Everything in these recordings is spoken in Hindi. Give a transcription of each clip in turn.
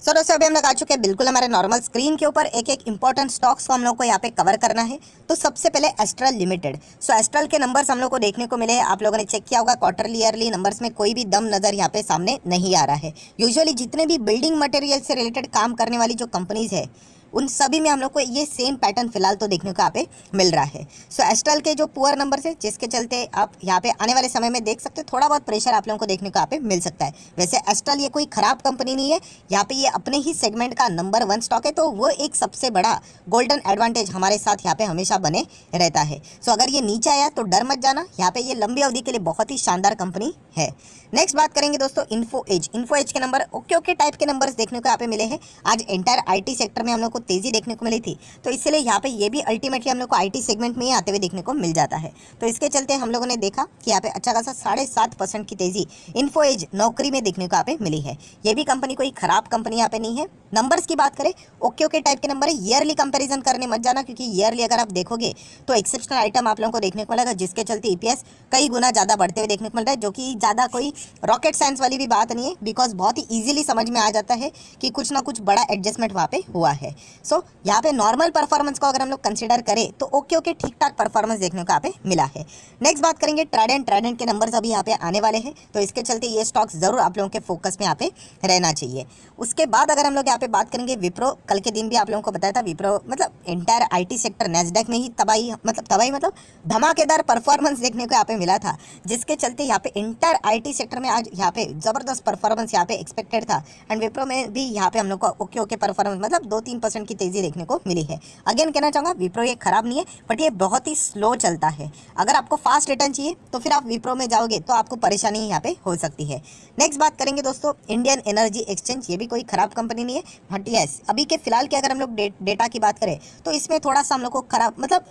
सो दोस्तों अभी हम लोग आ चुके हैं बिल्कुल हमारे नॉर्मल स्क्रीन के ऊपर। एक एक इंपॉर्टेंट स्टॉक्स को हम लोग को यहाँ पे कवर करना है। तो सबसे पहले एस्ट्रल लिमिटेड। सो एस्ट्रल के नंबर्स हम लोग को देखने को मिले हैं। आप लोगों ने चेक किया होगा क्वार्टरली ईयरली नंबर्स में कोई भी दम नजर यहाँ पे सामने नहीं आ रहा है। यूजुअली जितने भी बिल्डिंग मटेरियल से रिलेटेड काम करने वाली जो कंपनीज है उन सभी में हम लोग को ये सेम पैटर्न फिलहाल तो देखने को यहाँ पे मिल रहा है। सो एस्ट्रल के जो पुअर नंबर्स है जिसके चलते आप यहाँ पे आने वाले समय में देख सकते हैं थोड़ा बहुत प्रेशर आप लोगों को देखने को यहाँ पे मिल सकता है। वैसे एस्ट्रल ये कोई खराब कंपनी नहीं है, यहाँ पे ये अपने ही सेगमेंट का नंबर 1 स्टॉक है, तो वो एक सबसे बड़ा गोल्डन एडवांटेज हमारे साथ यहाँ पे हमेशा बने रहता है। सो अगर ये नीचे आया तो डर मत जाना, यहाँ पे ये लंबी अवधि के लिए बहुत ही शानदार कंपनी है। नेक्स्ट बात करेंगे दोस्तों इन्फो एज के नंबर ओके टाइप के नंबर्स देखने को यहाँ पे मिले हैं। आज एंटायर आईटी सेक्टर में हम लोग को तेजी देखने को मिली थी, तो इसलिए यहाँ पे ये भी अल्टीमेटली हम लोग को आईटी सेगमेंट में ही आते हुए देखने को मिल जाता है। तो इसके चलते हम लोगों ने देखा कि यहाँ पे अच्छा खासा 7.5% की तेजी इन्फो एज नौकरी में देखने को यहाँ पे मिली है। ये भी कंपनी कोई खराब कंपनी यहाँ पे नहीं है। नंबर्स की बात करें ओके टाइप के नंबर है। ईयरली कंपैरिजन करने मत जाना, क्योंकि ईयरली अगर आप देखोगे तो एक्सेप्शनल आइटम आप लोगों को देखने को मिलेगा, जिसके चलते ईपीएस कई गुना ज़्यादा बढ़ते हुए देखने को मिल रहा है, जो कि ज़्यादा कोई रॉकेट साइंस वाली भी बात नहीं है, बिकॉज बहुत ही इजीली समझ में आ जाता है कि कुछ ना कुछ बड़ा एडजस्टमेंट वहाँ पे हुआ है। सो यहाँ पे नॉर्मल परफॉर्मेंस को अगर हम लोग कंसिडर करें तो ओके ठीक ठाक परफॉर्मेंस देखने को यहाँ पे मिला है। नेक्स्ट बात करेंगे ट्राइडेंट के नंबर्स अभी यहाँ पे आने वाले हैं, तो इसके चलते ये स्टॉक्स जरूर आप लोगों के फोकस में यहाँ पे रहना चाहिए। उसके बाद अगर हम लोग यहाँ पे बात करेंगे विप्रो, कल के दिन भी आप लोगों को बताया था विप्रो मतलब एंटायर आईटी सेक्टर नैस्डैक में ही तबाही मतलब धमाकेदार परफॉर्मेंस देखने को यहाँ पे मिला था, जिसके चलते यहाँ पे एंटायर आईटी सेक्टर में आज यहाँ पे जबरदस्त परफॉर्मेंस यहाँ पे एक्सपेक्टेड था। एंड विप्रो में भी यहाँ पे हम लोग को ओके परफॉर्मेंस मतलब 2-3% की तेजी देखने को मिली है। अगेन कहना चाहूँगा विप्रो ये खराब नहीं है, बट ये बहुत ही स्लो चलता है। अगर आपको फास्ट रिटर्न चाहिए तो फिर आप विप्रो में जाओगे तो आपको परेशानी यहाँ पे हो सकती है। नेक्स्ट बात करेंगे दोस्तों इंडियन एनर्जी एक्सचेंज। ये भी कोई खराब कंपनी नहीं है, बट यस अभी के फिलहाल की अगर हम लोग डेटा की बात करें तो इसमें थोड़ा सा हम लोग को खराब मतलब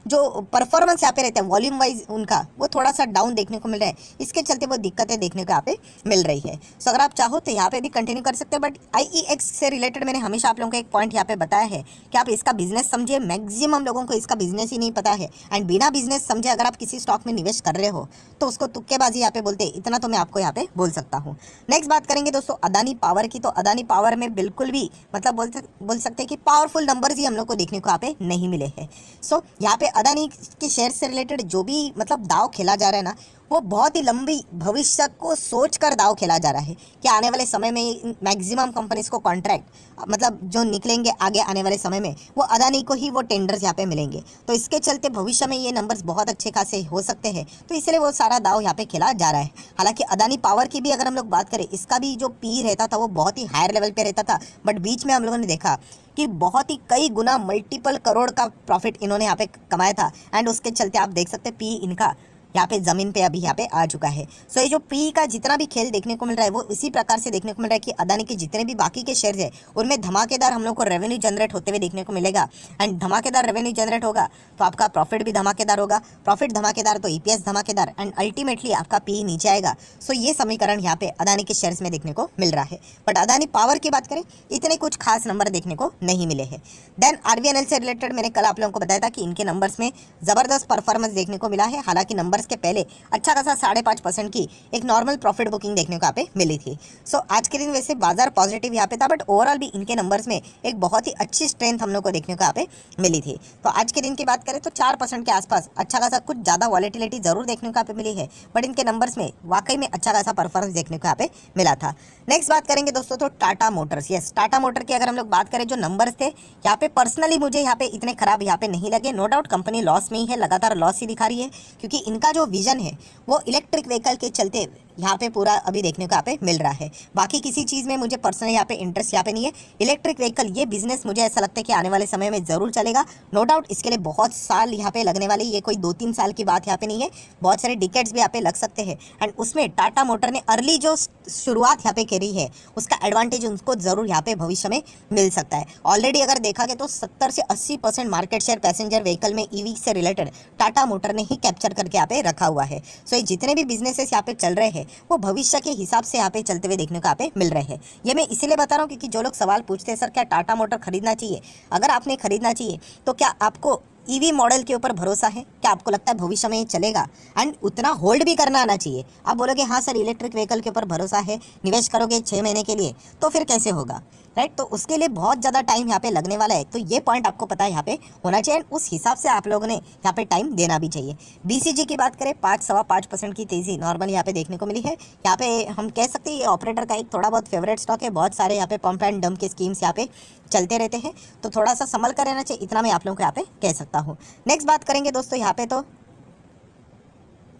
जो परफॉर्मेंस यहाँ पे रहता है वॉल्यूम वाइज उनका वो थोड़ा सा डाउन देखने को मिल रहा है। इसके चलते वो दिक्कतें देखने को यहाँ पे मिल रही है। सो अगर आप चाहो तो यहाँ पे भी कंटिन्यू कर सकते हैं, बट आईईएक्स से रिलेटेड मैंने हमेशा आप लोगों को एक पॉइंट यहाँ पे बताया है कि आप इसका बिजनेस समझिए। मैक्सिमम लोगों को इसका बिजनेस ही नहीं पता है, एंड बिना बिजनेस समझे अगर आप किसी स्टॉक में निवेश कर रहे हो तो उसको तुक्केबाजी यहाँ पे बोलते हैं। इतना तो मैं आपको यहाँ पे बोल सकता हूँ। नेक्स्ट बात करेंगे दोस्तों अदानी पावर की। तो अदानी पावर में बिल्कुल भी मतलब बोल सकते हैं कि पावरफुल नंबर्स ही हम लोग को देखने को यहाँ पे नहीं मिले हैं। सो यहाँ पे अदानी के शेयर से रिलेटेड जो भी मतलब दाव खेला जा रहा है ना, वो बहुत ही लंबी भविष्य को सोचकर दाव खेला जा रहा है कि आने वाले समय में मैक्सिमम कंपनीज को कॉन्ट्रैक्ट मतलब जो निकलेंगे आगे आने वाले समय में वो अदानी को ही वो टेंडर्स यहाँ पे मिलेंगे। तो इसके चलते भविष्य में ये नंबर्स बहुत अच्छे खासे हो सकते हैं, तो इसलिए वो सारा दाव यहाँ पे खेला जा रहा है। हालांकि अदानी पावर की भी अगर हम लोग बात करें, इसका भी जो पी रहता था वो बहुत ही हायर लेवल पे रहता था, बट बीच में हम लोगों ने देखा कि बहुत ही कई गुना मल्टीपल करोड़ का प्रॉफिट इन्होंने यहाँ पे कमाया था, एंड उसके चलते आप देख सकते हैं पी इनका यहाँ पे ज़मीन पे अभी यहाँ पे आ चुका है। सो ये जो पी का जितना भी खेल देखने को मिल रहा है वो इसी प्रकार से देखने को मिल रहा है कि अदानी के जितने भी बाकी के शेयर है उनमें धमाकेदार हम लोग को रेवेन्यू जनरेट होते हुए देखने को मिलेगा। एंड धमाकेदार रेवेन्यू जनरेट होगा तो आपका प्रॉफिट भी धमाकेदार होगा, प्रॉफिट धमाकेदार तो ईपीएस धमाकेदार, एंड अल्टीमेटली आपका पी नीचे आएगा। सो ये समीकरण यहाँ पे अदानी के शेयर्स में देखने को मिल रहा है। बट अदानी पावर की बात करें इतने कुछ खास नंबर देखने को नहीं मिले हैं। देन आरवीएनएल से रिलेटेड मैंने कल आप लोगों को बताया था कि इनके नंबर्स में जबरदस्त परफॉर्मेंस देखने को मिला है। हालांकि नंबर्स के पहले अच्छा खासा 5.5% की एक नॉर्मल प्रॉफिट बुकिंग देखने को यहाँ पे मिली थी। सो आज के दिन वैसे बाजार पॉजिटिव यहाँ पे था, बट ओवरऑल भी इनके नंबर्स में एक बहुत ही अच्छी स्ट्रेंथ हम लोग को देखने को यहाँ पे मिली थी। तो आज के दिन की बात करें तो 4% के आसपास अच्छा खासा कुछ ज़्यादा वॉलेटिलिटी जरूर देखने को यहाँ पे मिली है, बट इनके नंबर्स में वाकई में अच्छा खासा परफॉर्मेंस देखने को यहाँ पे मिला था। नेक्स्ट बात करेंगे दोस्तों तो Tata Motors. Yes Tata motor की अगर हम लोग बात करें जो नंबर्स थे यहाँ पे पर्सनली मुझे यहाँ पे इतने खराब यहाँ पे नहीं लगे। नो डाउट कंपनी लॉस में ही है, लगातार लॉस ही दिखा रही है, क्योंकि इनका जो विजन है वो इलेक्ट्रिक व्हीकल के चलते यहाँ पे पूरा अभी देखने को यहाँ पे मिल रहा है। बाकी किसी चीज़ में मुझे पर्सनली यहाँ पे इंटरेस्ट यहाँ पे नहीं है। इलेक्ट्रिक व्हीकल ये बिजनेस मुझे ऐसा लगता है कि आने वाले समय में ज़रूर चलेगा। नो डाउट इसके लिए बहुत साल यहाँ पे लगने वाले, ये कोई 2-3 साल की बात यहाँ पे नहीं है, बहुत सारे डिकेड्स भी यहाँ पे लग सकते हैं। एंड उसमें टाटा मोटर ने अर्ली जो शुरुआत यहाँ पे करी है उसका एडवांटेज उनको ज़रूर यहाँ पे भविष्य में मिल सकता है। ऑलरेडी अगर देखा गया तो 70 से 80% मार्केट शेयर पैसेंजर व्हीकल में ईवी से रिलेटेड टाटा मोटर ने ही कैप्चर करके यहाँ पे रखा हुआ है। सो ये जितने भी बिजनेसेस यहाँ पे चल रहे हैं वो भविष्य के हिसाब से यहाँ पे चलते हुए देखने को यहाँ पे मिल रहे हैं। ये मैं इसीलिए बता रहा हूँ क्योंकि जो लोग सवाल पूछते हैं सर क्या टाटा मोटर खरीदना चाहिए, अगर आपने खरीदना चाहिए तो क्या आपको ईवी मॉडल के ऊपर भरोसा है? क्या आपको लगता है भविष्य में ये चलेगा? एंड उतना होल्ड भी करना आना चाहिए। आप बोलोगे हाँ सर इलेक्ट्रिक व्हीकल के ऊपर भरोसा है, निवेश करोगे 6 महीने के लिए, तो फिर कैसे होगा? राइट। तो उसके लिए बहुत ज़्यादा टाइम यहाँ पे लगने वाला है, तो ये पॉइंट आपको पता है यहाँ पे होना चाहिए, उस हिसाब से आप लोगों ने यहाँ पे टाइम देना भी चाहिए। बीसीजी की बात करें 5-5.25% की तेज़ी नॉर्मल यहाँ पे देखने को मिली है। यहाँ पे हम कह सकते हैं ये ऑपरेटर का एक थोड़ा बहुत फेवरेट स्टॉक है, बहुत सारे यहाँ पे पंप एंड डंप के स्कीम्स यहाँ पे चलते रहते हैं, तो थोड़ा सा संभल कर रहना चाहिए, इतना मैं आप लोगों को यहाँ पे कह सकता हूँ। नेक्स्ट बात करेंगे दोस्तों यहाँ पे तो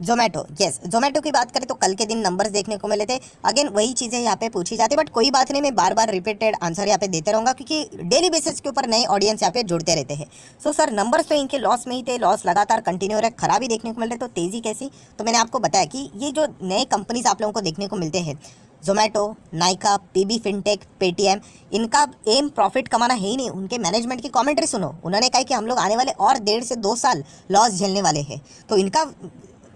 जोमेटो। यस, जोमेटो की बात करें तो कल के दिन नंबर्स देखने को मिले थे। अगेन वही चीज़ें यहाँ पे पूछी जाती है, बट कोई बात नहीं, मैं बार बार रिपीटेड आंसर यहाँ पे देते रहूँगा, क्योंकि डेली बेसिस के ऊपर नए ऑडियंस यहाँ पे जुड़ते रहते हैं। सो सर नंबर्स तो इनके लॉस में ही थे, लॉस लगातार कंटिन्यू हो रहा है, खराबी देखने को मिल रही है, तो तेज़ी कैसी? तो मैंने आपको बताया कि ये जो नए कंपनीज आप लोगों को देखने को मिलते हैं, Zomato, Nykaa, PB Fintech, Paytm, इनका एम प्रॉफिट कमाना है ही नहीं। उनके मैनेजमेंट की कमेंट्री सुनो, उन्होंने कहा कि हम लोग आने वाले और 1.5 से 2 साल लॉस झेलने वाले हैं। तो इनका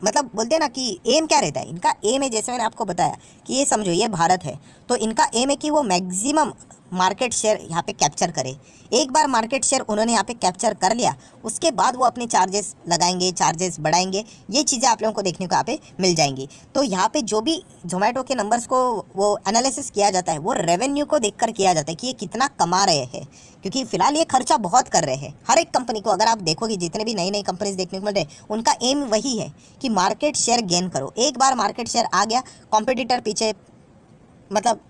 मतलब बोलते हैं ना कि एम क्या रहता है, इनका एम है, जैसे मैंने आपको बताया कि ये समझो ये भारत है, तो इनका एम है कि वो मैक्सिमम मार्केट शेयर यहाँ पे कैप्चर करे। एक बार मार्केट शेयर उन्होंने यहाँ पे कैप्चर कर लिया, उसके बाद वो अपने चार्जेस लगाएंगे, चार्जेस बढ़ाएंगे, ये चीज़ें आप लोगों को देखने को यहाँ पे मिल जाएंगी। तो यहाँ पे जो भी जोमेटो के नंबर्स को वो एनालिसिस किया जाता है, वो रेवेन्यू को देखकर किया जाता है कि ये कितना कमा रहे हैं, क्योंकि फिलहाल ये खर्चा बहुत कर रहे हैं। हर एक कंपनी को अगर आप देखोगे, जितने भी नई नई कंपनीज देखने को मिल रहे हैं, उनका एम वही है कि मार्केट शेयर गेन करो। एक बार मार्केट शेयर आ गया, कॉम्पिटिटर पीछे मतलब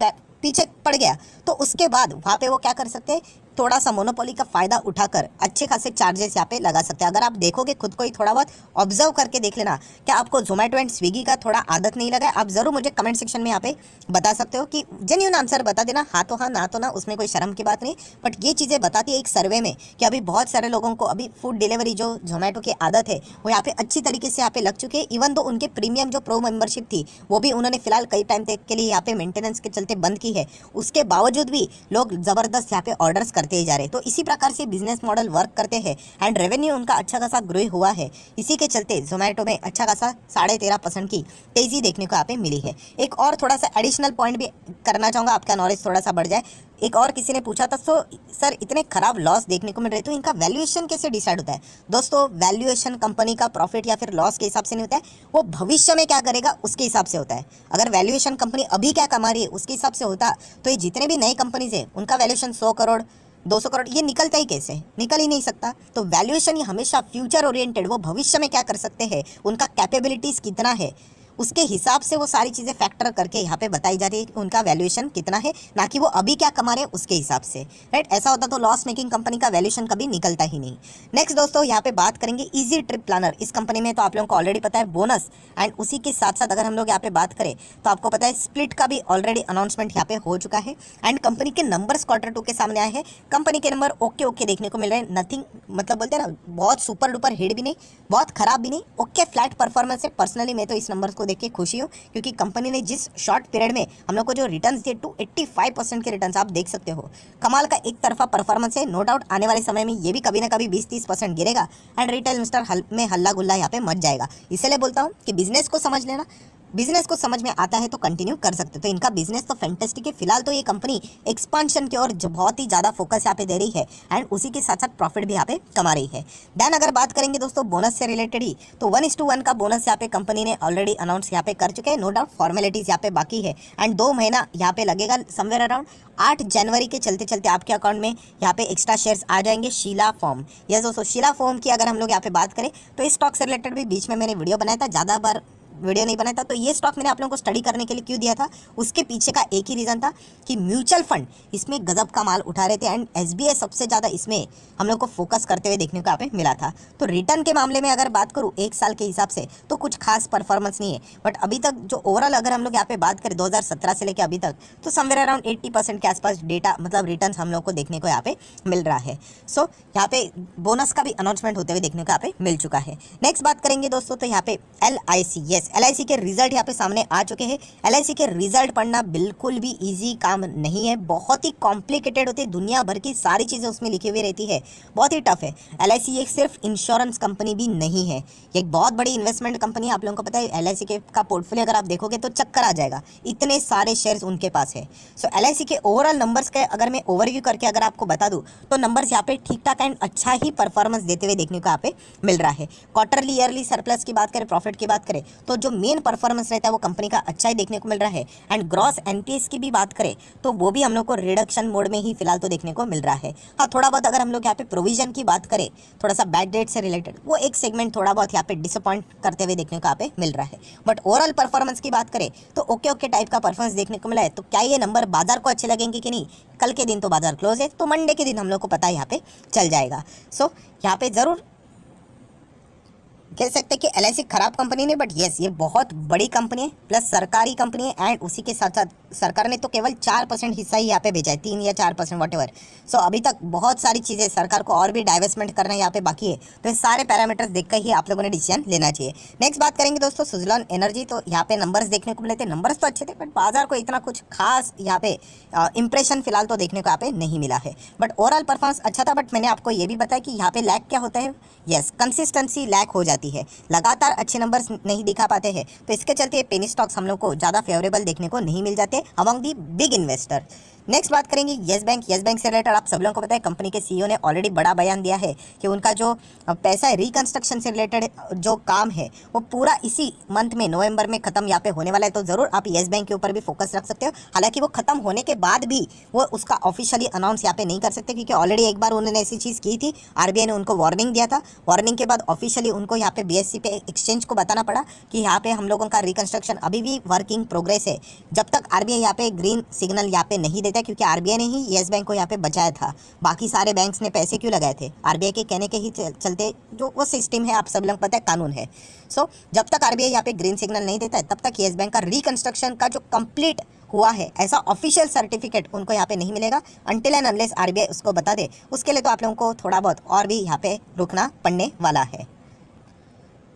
पीछे पड़ गया, तो उसके बाद वहाँ पे वो क्या कर सकते हैं, थोड़ा सा मोनोपोली का फ़ायदा उठाकर अच्छे खासे चार्जेस यहाँ पे लगा सकते हैं। अगर आप देखोगे, खुद को ही थोड़ा बहुत ऑब्जर्व करके देख लेना, क्या आपको जोमेटो एंड स्विगी का थोड़ा आदत नहीं लगा है? आप ज़रूर मुझे कमेंट सेक्शन में यहाँ पे बता सकते हो कि जेन्यून आंसर बता देना, हाँ तो हाँ, ना तो ना, उसमें कोई शर्म की बात नहीं। बट ये चीज़ें बताती है एक सर्वे में कि अभी बहुत सारे लोगों को अभी फूड डिलीवरी जो जोमेटो की आदत है वो यहाँ पे अच्छी तरीके से यहाँ पे लग चुकी है। इवन दो उनके प्रीमियम जो प्रो मेंबरशिप थी वो भी उन्होंने फिलहाल कई टाइम तक के लिए यहाँ पे मेंटेनेंस के चलते बंद की है, उसके बावजूद भी लोग ज़बरदस्त यहाँ पे ऑर्डर्स करते ही जा रहे हैं। तो इसी प्रकार से बिजनेस मॉडल वर्क करते हैं एंड रेवेन्यू उनका अच्छा खासा ग्रो हुआ है। इसी के चलते जोमेटो में अच्छा खासा 13.5% की तेज़ी देखने को यहाँ पे मिली है। एक और थोड़ा सा एडिशनल पॉइंट भी करना चाहूँगा, आपका नॉलेज थोड़ा सा बढ़ जाए। एक और किसी ने पूछा था, सो सर इतने खराब लॉस देखने को मिल रहे, तो इनका वैल्यूएशन कैसे डिसाइड होता है? दोस्तों वैल्यूएशन कंपनी का प्रॉफिट या फिर लॉस के हिसाब से नहीं होता है, वो भविष्य में क्या करेगा उसके हिसाब से होता है। अगर वैल्यूएशन कंपनी अभी क्या कमा रही है उसके हिसाब से होता, तो ये जितने भी नई कंपनीज है उनका वैल्यूएशन 100 करोड़ 200 करोड़ ये निकलता ही कैसे? निकल ही नहीं सकता। तो वैल्यूएशन ये हमेशा फ्यूचर ओरिएंटेड, वो भविष्य में क्या कर सकते हैं, उनका कैपेबिलिटीज़ कितना है, उसके हिसाब से वो सारी चीज़ें फैक्टर करके यहाँ पे बताई जाती है कि उनका वैल्यूएशन कितना है, ना कि वो अभी क्या कमा रहे हैं उसके हिसाब से, राइट। ऐसा होता तो लॉस मेकिंग कंपनी का वैल्यूएशन कभी निकलता ही नहीं। नेक्स्ट दोस्तों यहाँ पे बात करेंगे इजी ट्रिप प्लानर। इस कंपनी में तो आप लोगों को ऑलरेडी पता है बोनस, एंड उसी के साथ साथ अगर हम लोग यहाँ पे बात करें तो आपको पता है स्प्लिट का भी ऑलरेडी अनाउंसमेंट यहाँ पे हो चुका है, एंड कंपनी के नंबर्स Q2 के सामने आए हैं। कंपनी के नंबर ओके ओके देखने को मिल रहे हैं, नथिंग मतलब बोलते हैं ना, बहुत सुपर डुपर हिट भी नहीं, बहुत खराब भी नहीं, ओके फ्लैट परफॉर्मेंस है। पर्सनली मैं तो इस नंबर्स को देख के खुशी हूँ, क्योंकि कंपनी ने जिस शॉर्ट पीरियड में हम लोग को जो रिटर्न्स दिए 285% के रिटर्न्स आप देख सकते हो, कमाल का एक तरफा परफॉर्मेंस है। नो डाउट आने वाले समय में ये भी कभी ना कभी 20-30% गिरेगा एंड रिटेल इन्वेस्टर में हल्ला गुल्ला यहाँ पे मच जाएगा। इसलिए बोलता हूँ कि बिजनेस को समझ लेना, बिजनेस को समझ में आता है तो कंटिन्यू कर सकते हो। तो इनका बिजनेस तो फैंटास्टिक है। फिलहाल तो ये कंपनी एक्सपांशन की ओर बहुत ही ज़्यादा फोकस यहाँ पे दे रही है, एंड उसी के साथ साथ प्रॉफिट भी यहाँ पे कमा रही है। देन अगर बात करेंगे दोस्तों बोनस से रिलेटेड ही, तो 1:1 का बोनस यहाँ पे कंपनी ने ऑलरेडी अनाउंस यहाँ पे कर चुके हैं। नो डाउट फॉर्मेलिटीज़ यहाँ पे बाकी है, एंड 2 महीना यहाँ पे लगेगा। समवेयर अराउंड 8 जनवरी के चलते चलते आपके अकाउंट में यहाँ पे एक्स्ट्रा शेयर्स आ जाएंगे शीला फॉर्म। यस दोस्तों, शीला फॉर्म की अगर हम लोग यहाँ पे बात करें तो इस स्टॉक से रिलेटेड भी बीच में मैंने वीडियो बनाया था, ज़्यादा बार वीडियो नहीं बनाया था। तो ये स्टॉक मैंने आप लोगों को स्टडी करने के लिए क्यों दिया था, उसके पीछे का एक ही रीज़न था कि म्यूचुअल फंड इसमें गजब का माल उठा रहे थे, एंड एसबीआई सबसे ज़्यादा इसमें हम लोग को फोकस करते हुए देखने को यहाँ पे मिला था। तो रिटर्न के मामले में अगर बात करूँ 1 साल के हिसाब से तो कुछ खास परफॉर्मेंस नहीं है, बट अभी तक जो ओवरऑल अगर हम लोग यहाँ पे बात करें 2017 से लेकर अभी तक, तो समवेयर अराउंड 80% के आसपास डेटा मतलब रिटर्न हम लोग को देखने को यहाँ पे मिल रहा है। सो यहाँ पे बोनस का भी अनाउंसमेंट होते हुए देखने को यहाँ पे मिल चुका है। नेक्स्ट बात करेंगे दोस्तों तो यहाँ पे LIC। यस, LIC के रिजल्ट यहाँ पे सामने आ चुके हैं। LIC के रिजल्ट पढ़ना बिल्कुल भी इजी काम नहीं है, बहुत ही कॉम्प्लिकेटेड होते हैं, दुनिया भर की सारी चीज़ें उसमें लिखी हुई रहती है, बहुत ही टफ है। LIC एक सिर्फ इंश्योरेंस कंपनी भी नहीं है, ये एक बहुत बड़ी इन्वेस्टमेंट कंपनी है। आप लोगों को पता है LIC के का पोर्टफोलियो अगर आप देखोगे तो चक्कर आ जाएगा, इतने सारे शेयर्स उनके पास है। सो LIC के ओवरऑल नंबर्स के अगर मैं ओवरव्यू करके अगर आपको बता दूँ तो नंबर्स यहाँ पे ठीक ठाक एंड अच्छा ही परफॉर्मेंस देते हुए देखने को यहाँ पे मिल रहा है। क्वार्टरली ईयरली सरप्लस की बात करें, प्रॉफिट की बात करें तो तो जो मेन परफॉर्मेंस रहता है वो कंपनी का अच्छा ही देखने को मिल रहा है। एंड ग्रॉस एनपीएस की भी बात करें तो वो भी हम लोग को रिडक्शन मोड में ही फिलहाल तो देखने को मिल रहा है। हाँ, थोड़ा बहुत अगर हम लोग यहाँ पे प्रोविजन की बात करें, थोड़ा सा बैड डेट से रिलेटेड, वो एक सेगमेंट थोड़ा बहुत यहाँ पे डिसअपॉइंट करते हुए देखने को यहाँ पे मिल रहा है। बट ओवरऑल परफॉर्मेंस की बात करें तो ओके ओके टाइप का परफॉर्मेंस देखने को मिला है। तो क्या ये नंबर बाजार को अच्छे लगेंगे कि नहीं, कल के दिन तो बाजार क्लोज है, तो मंडे के दिन हम लोग को पता है यहाँ पे चल जाएगा। सो यहाँ पे ज़रूर कह सकते हैं कि एलआईसी खराब कंपनी नहीं, बट येस ये बहुत बड़ी कंपनी है, प्लस सरकारी कंपनी है। एंड उसी के साथ साथ सरकार ने तो केवल 4% हिस्सा ही यहाँ पे भेजा है, 3 या 4% वॉटेवर। सो अभी तक बहुत सारी चीज़ें सरकार को और भी डाइवेस्टमेंट करना यहाँ पे बाकी है। तो ये सारे पैरामीटर्स देखकर ही आप लोगों ने डिसीजन लेना चाहिए। नेक्स्ट बात करेंगे दोस्तों सुजलॉन एनर्जी। तो यहाँ पे नंबर्स देखने को मिले थे, नंबर्स तो अच्छे थे, बट बाजार को इतना कुछ खास यहाँ पे इंप्रेशन फिलहाल तो देखने को यहाँ पे नहीं मिला है। बट ओवरऑल परफॉर्मेंस अच्छा था। बट मैंने आपको ये भी बताया कि यहाँ पे लैक क्या होता है, यस कंसिस्टेंसी लैक हो जाती है, लगातार अच्छे नंबर्स नहीं दिखा पाते हैं। तो इसके चलते पेनी स्टॉक्स हम लोग को ज़्यादा फेवरेबल देखने को नहीं मिल जाते among the big investor. Next बात करेंगे येस बैंक। येस बैंक से रिलेटेड आप सब लोगों को पता है कंपनी के सीईओ ने ऑलरेडी बड़ा बयान दिया है कि उनका जो पैसा है रिकंस्ट्रक्शन से रिलेटेड जो काम है वो पूरा इसी मंथ में नवंबर में खत्म यहाँ पे होने वाला है। तो ज़रूर आप येस बैंक के ऊपर भी फोकस रख सकते हो। हालांकि वो खत्म होने के बाद भी वो उसका ऑफिशियली अनाउंस यहाँ पे नहीं कर सकते, क्योंकि ऑलरेडी एक बार उन्होंने ऐसी चीज़ की थी, आरबीआई ने उनको वार्निंग दिया था। वार्निंग के बाद ऑफिशियली उनको यहाँ पे बीएससी पे एक्सचेंज को बताना पड़ा कि यहाँ पे हम लोगों का रिकंस्ट्रक्शन अभी भी वर्किंग प्रोग्रेस है, जब तक आरबीआई यहाँ पे ग्रीन सिग्नल यहाँ पे नहीं देता। क्योंकि आरबीआई ने ही येस बैंक को यहाँ पे बचाया था, बाकी सारे बैंक्स ने पैसे क्यों लगाए थे, आरबीआई के कहने के ही चलते, जो वो सिस्टम है आप सब लोग पता है, कानून है। सो जब तक आरबीआई यहाँ पे ग्रीन सिग्नल नहीं देता है तब तक येस बैंक का रिकंस्ट्रक्शन का जो कंप्लीट हुआ है ऐसा ऑफिशियल सर्टिफिकेट उनको यहाँ पे नहीं मिलेगा अनटिल एंड अनलेस आरबीआई उसको बता दे। उसके लिए तो आप लोगों को थोड़ा बहुत और भी यहाँ पे रुकना पड़ने वाला है।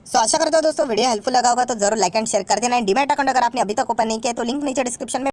सो आशा करता हूँ दोस्तों वीडियो हेल्पफुल लगा होगा, तो जरूर लाइक एंड शेयर कर देना। डीमैट अकाउंट अगर आपने अभी तक ओपन नहीं किया तो लिंक नीचे डिस्क्रिप्शन में